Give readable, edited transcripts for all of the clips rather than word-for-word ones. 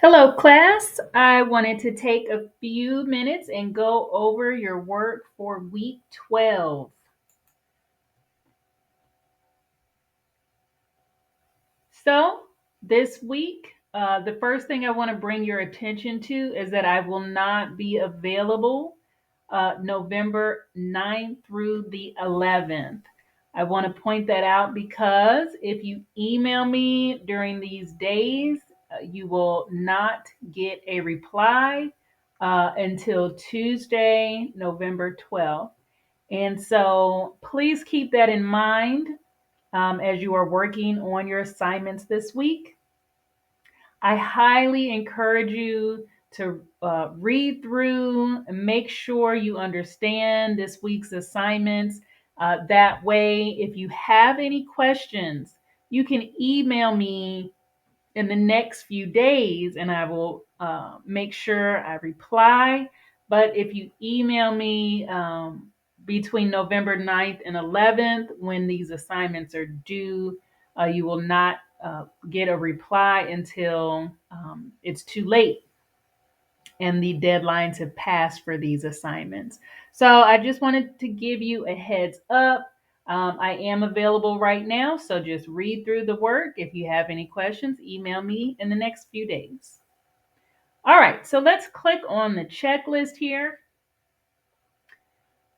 Hello, class. I wanted to take a few minutes and go over your work for week 12. So, this week, the first thing I want to bring your attention to is that I will not be available November 9th through the 11th. I want to point that out because if you email me during these days, you will not get a reply until Tuesday, November 12th. And so please keep that in mind as you are working on your assignments this week. I highly encourage you to read through and make sure you understand this week's assignments. That way, if you have any questions, you can email me in the next few days and I will make sure I reply. But if you email me between November 9th and 11th, when these assignments are due, you will not get a reply until it's too late and the deadlines have passed for these assignments. So I just wanted to give you a heads up. I am available right now, so just read through the work. If you have any questions, email me in the next few days. All right, so let's click on the checklist here.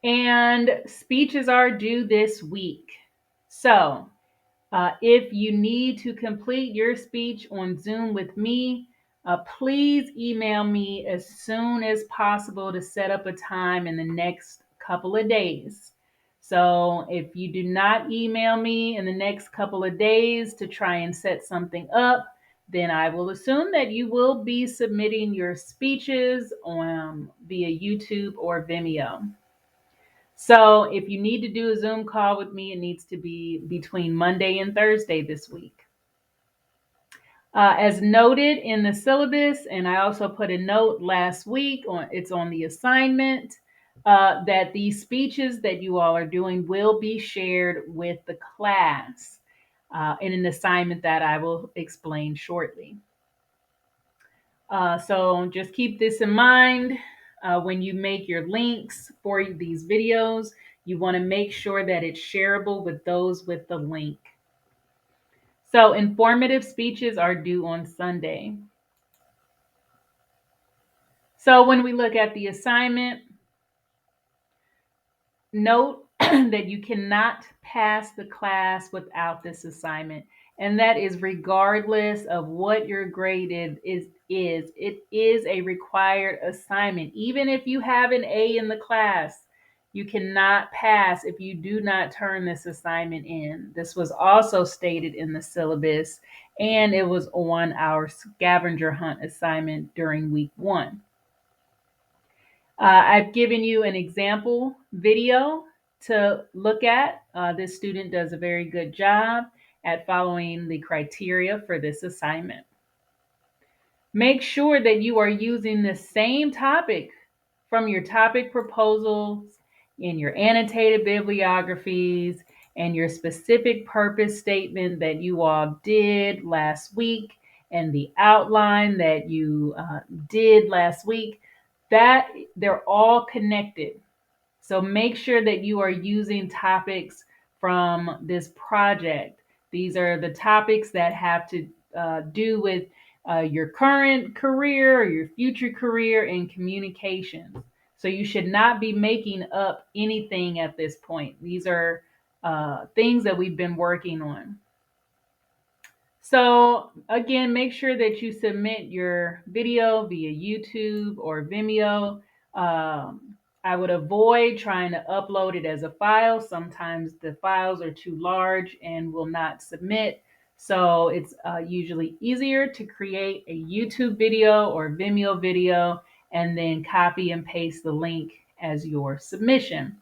And speeches are due this week. So if you need to complete your speech on Zoom with me, please email me as soon as possible to set up a time in the next couple of days. So if you do not email me in the next couple of days to try and set something up, then I will assume that you will be submitting your speeches on via YouTube or Vimeo. So if you need to do a Zoom call with me, it needs to be between Monday and Thursday this week. As noted in the syllabus, and I also put a note last week it's on the assignment, that these speeches that you all are doing will be shared with the class in an assignment that I will explain shortly. So just keep this in mind when you make your links for these videos. You want to make sure that it's shareable with those with the link. So informative speeches are due on Sunday. So when we look at the assignment, note that you cannot pass the class without this assignment. And that is regardless of what your grade is. It is a required assignment. Even if you have an A in the class, you cannot pass if you do not turn this assignment in. This was also stated in the syllabus, and it was on our scavenger hunt assignment during week 1. I've given you an example video to look at. This student does a very good job at following the criteria for this assignment. Make sure that you are using the same topic from your topic proposals in your annotated bibliographies and your specific purpose statement that you all did last week and the outline that you did last week, that they're all connected. So make sure that you are using topics from this project. These are the topics that have to do with your current career or your future career in communications. So you should not be making up anything at this point. These are things that we've been working on. So again, make sure that you submit your video via YouTube or Vimeo. I would avoid trying to upload it as a file. Sometimes the files are too large and will not submit. So it's usually easier to create a YouTube video or Vimeo video and then copy and paste the link as your submission.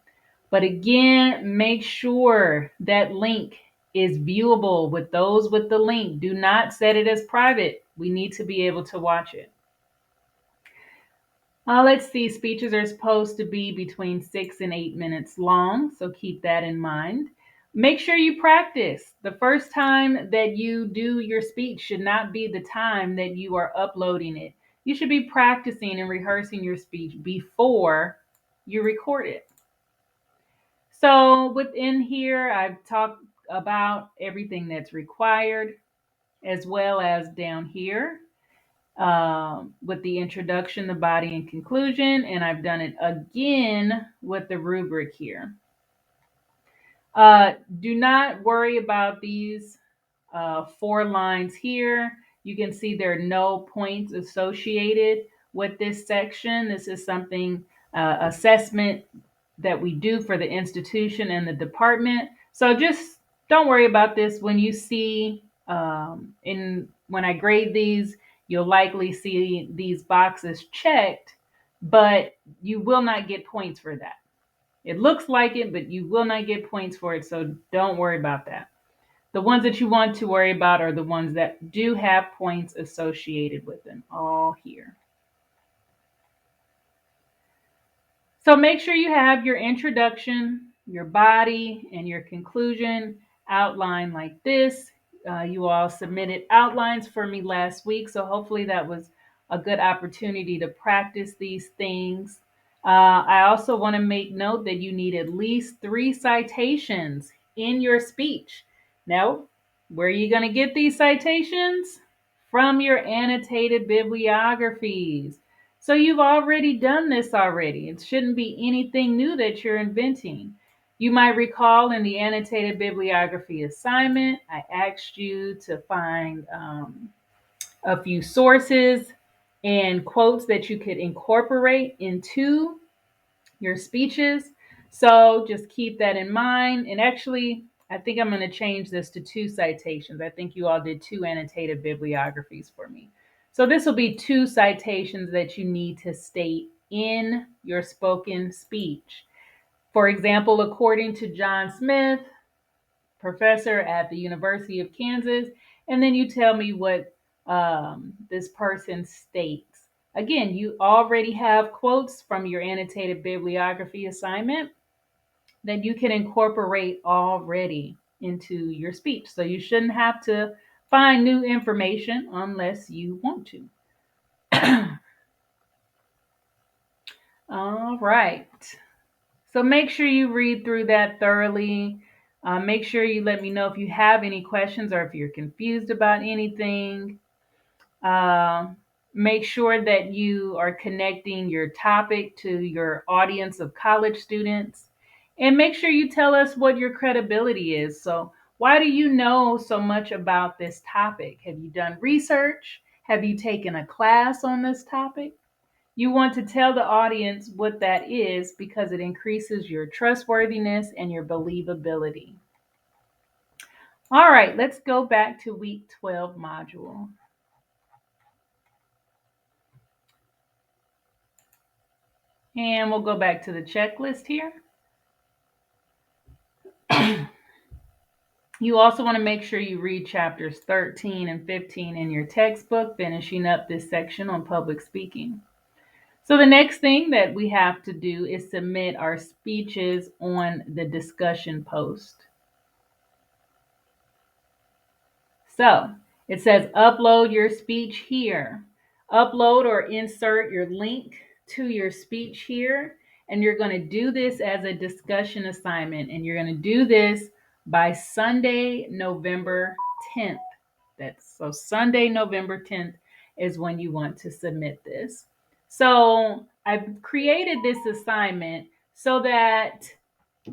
But again, make sure that link is viewable with those with the link. Do not set it as private. We need to be able to watch it. Let's see, speeches are supposed to be between 6 and 8 minutes long, so keep that in mind. Make sure you practice. The first time that you do your speech should not be the time that you are uploading it. You should be practicing and rehearsing your speech before you record it. So within here, I've talked about everything that's required, as well as down here with the introduction, the body, and conclusion. And I've done it again with the rubric here. Do not worry about these 4 lines here. You can see there are no points associated with this section. This is something assessment that we do for the institution and the department. So just don't worry about this. When you see when I grade these, you'll likely see these boxes checked, but you will not get points for that. It looks like it, but you will not get points for it. So don't worry about that. The ones that you want to worry about are the ones that do have points associated with them, all here. So make sure you have your introduction, your body, and your conclusion outlined like this. You all submitted outlines for me last week, so hopefully that was a good opportunity to practice these things. I also want to make note that you need at least 3 citations in your speech. Now, where are you going to get these citations? From your annotated bibliographies. So you've already done this already. It shouldn't be anything new that you're inventing. You might recall in the annotated bibliography assignment, I asked you to find a few sources and quotes that you could incorporate into your speeches. So just keep that in mind. And actually, I think I'm going to change this to 2 citations. I think you all did 2 annotated bibliographies for me. So this will be 2 citations that you need to state in your spoken speech. For example, according to John Smith, professor at the University of Kansas, and then you tell me what this person states. Again, you already have quotes from your annotated bibliography assignment that you can incorporate already into your speech. So you shouldn't have to find new information unless you want to. All right. So make sure you read through that thoroughly. Make sure you let me know if you have any questions or if you're confused about anything. Uh, Make sure that you are connecting your topic to your audience of college students. And make sure you tell us what your credibility is. So, why do you know so much about this topic? Have you done research? Have you taken a class on this topic? You want to tell the audience what that is because it increases your trustworthiness and your believability. All right, let's go back to week 12 module. And we'll go back to the checklist here. You also want to make sure you read chapters 13 and 15 in your textbook, finishing up this section on public speaking. So the next thing that we have to do is submit our speeches on the discussion post. So it says upload your speech here. Upload or insert your link to your speech here. And you're going to do this as a discussion assignment. And you're going to do this by Sunday, November 10th. So Sunday, November 10th is when you want to submit this. So I've created this assignment so that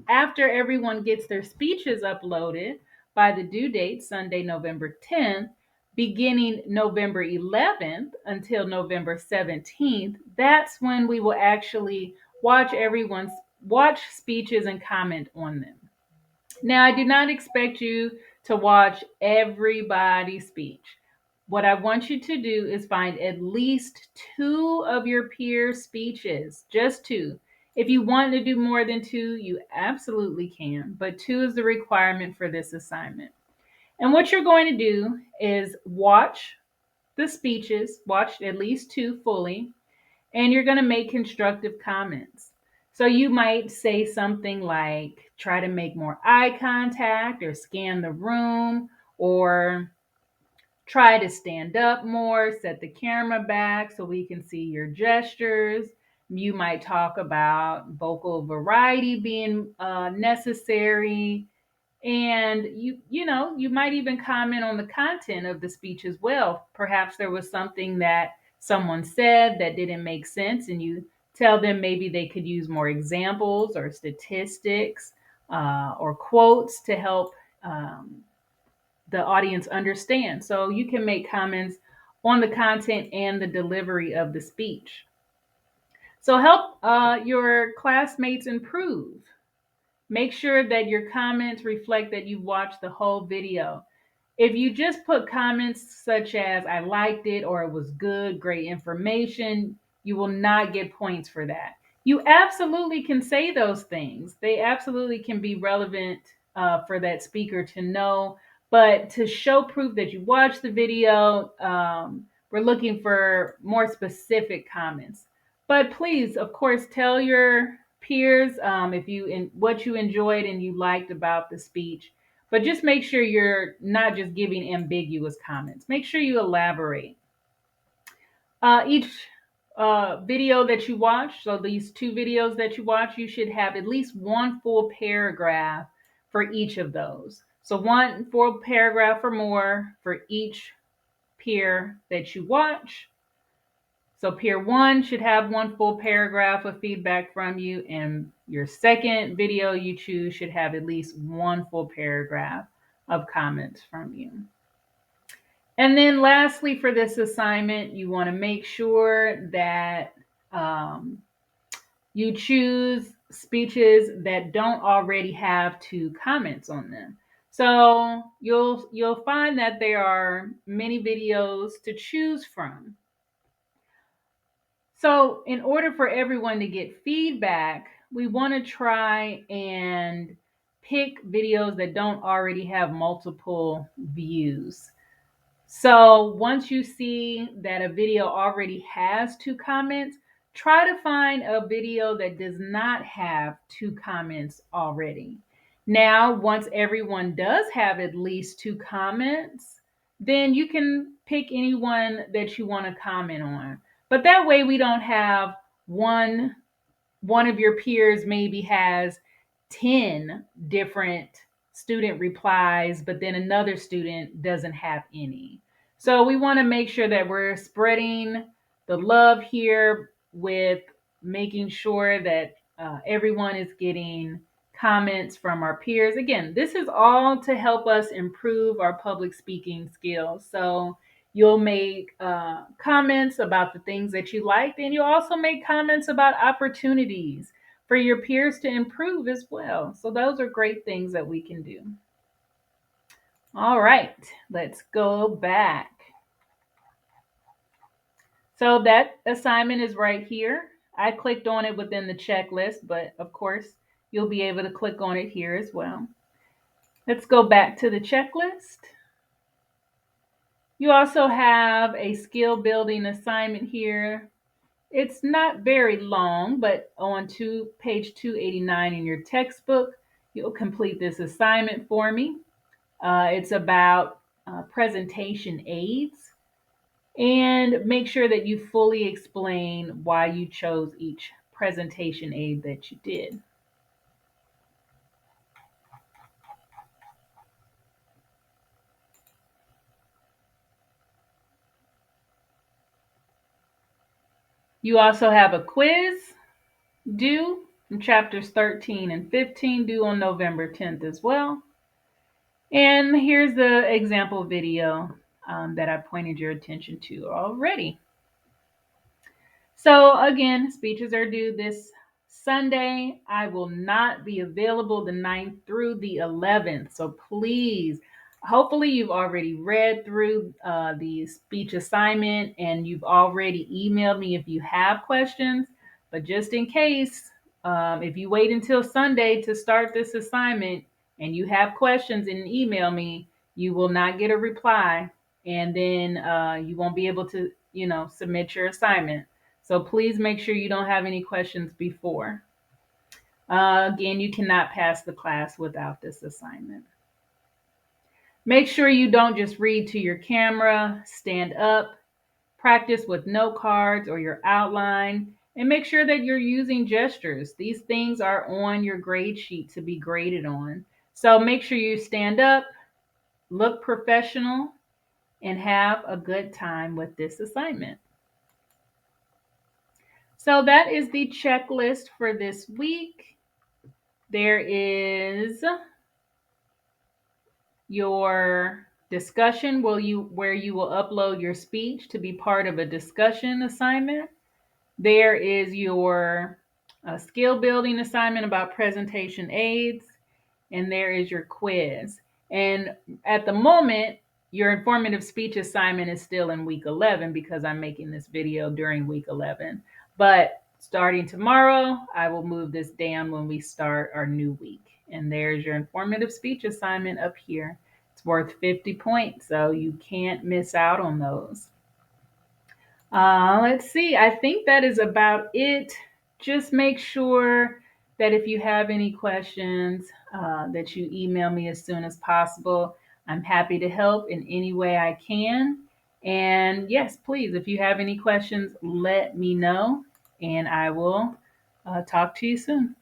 after everyone gets their speeches uploaded by the due date, Sunday, November 10th, beginning November 11th until November 17th, that's when we will actually watch speeches and comment on them. Now, I do not expect you to watch everybody's speech. What I want you to do is find at least 2 of your peers' speeches, just 2. If you want to do more than 2, you absolutely can, but 2 is the requirement for this assignment. And what you're going to do is watch the speeches, watch at least 2 fully, and you're going to make constructive comments. So you might say something like, try to make more eye contact or scan the room, or try to stand up more, set the camera back so we can see your gestures. You might talk about vocal variety being necessary, and you might even comment on the content of the speech as well. Perhaps there was something that someone said that didn't make sense, and you tell them maybe they could use more examples or statistics or quotes to help the audience understand. So you can make comments on the content and the delivery of the speech. So help your classmates improve. Make sure that your comments reflect that you've watched the whole video. If you just put comments such as I liked it or it was good, great information, you will not get points for that. You absolutely can say those things. They absolutely can be relevant for that speaker to know. But to show proof that you watched the video, we're looking for more specific comments. But please, of course, tell your peers if what you enjoyed and you liked about the speech. But just make sure you're not just giving ambiguous comments. Make sure you elaborate. Each video that you watch, so these two videos that you watch, you should have at least one full paragraph for each of those. So one full paragraph or more for each peer that you watch. So peer one should have one full paragraph of feedback from you, and your second video you choose should have at least one full paragraph of comments from you. And then lastly, for this assignment, you want to make sure that you choose speeches that don't already have two comments on them. So you'll find that there are many videos to choose from. So, in order for everyone to get feedback, we want to try and pick videos that don't already have multiple views. So, once you see that a video already has two comments, try to find a video that does not have two comments already. Now, once everyone does have at least two comments, then you can pick anyone that you want to comment on. But that way we don't have one of your peers maybe has 10 different student replies, but then another student doesn't have any. So we want to make sure that we're spreading the love here with making sure that everyone is getting comments from our peers. Again, this is all to help us improve our public speaking skills. So you'll make comments about the things that you liked, and you'll also make comments about opportunities for your peers to improve as well. So those are great things that we can do. All right, let's go back. So that assignment is right here. I clicked on it within the checklist, but of course, you'll be able to click on it here as well. Let's go back to the checklist. You also have a skill building assignment here. It's not very long, but on page 289 in your textbook, you'll complete this assignment for me. It's about presentation aids, and make sure that you fully explain why you chose each presentation aid that you did. You also have a quiz due from chapters 13 and 15 due on November 10th as well. And here's the example video that I pointed your attention to already. So again, speeches are due this Sunday. I will not be available the 9th through the 11th. So please, hopefully you've already read through the speech assignment and you've already emailed me if you have questions. But just in case, if you wait until Sunday to start this assignment and you have questions and email me, you will not get a reply. And then you won't be able to, submit your assignment. So please make sure you don't have any questions before. Again, you cannot pass the class without this assignment. Make sure you don't just read to your camera, stand up, practice with note cards or your outline, and make sure that you're using gestures. These things are on your grade sheet to be graded on. So make sure you stand up, look professional, and have a good time with this assignment. So that is the checklist for this week. There is your discussion where you will upload your speech to be part of a discussion assignment. There is your skill building assignment about presentation aids, and there is your quiz. And at the moment, your informative speech assignment is still in week 11 because I'm making this video during week 11. But starting tomorrow, I will move this down when we start our new week. And there's your informative speech assignment up here. It's worth 50 points, so you can't miss out on those. Let's see. I think that is about it. Just make sure that if you have any questions, that you email me as soon as possible. I'm happy to help in any way I can. And yes, please, if you have any questions, let me know, and I will talk to you soon.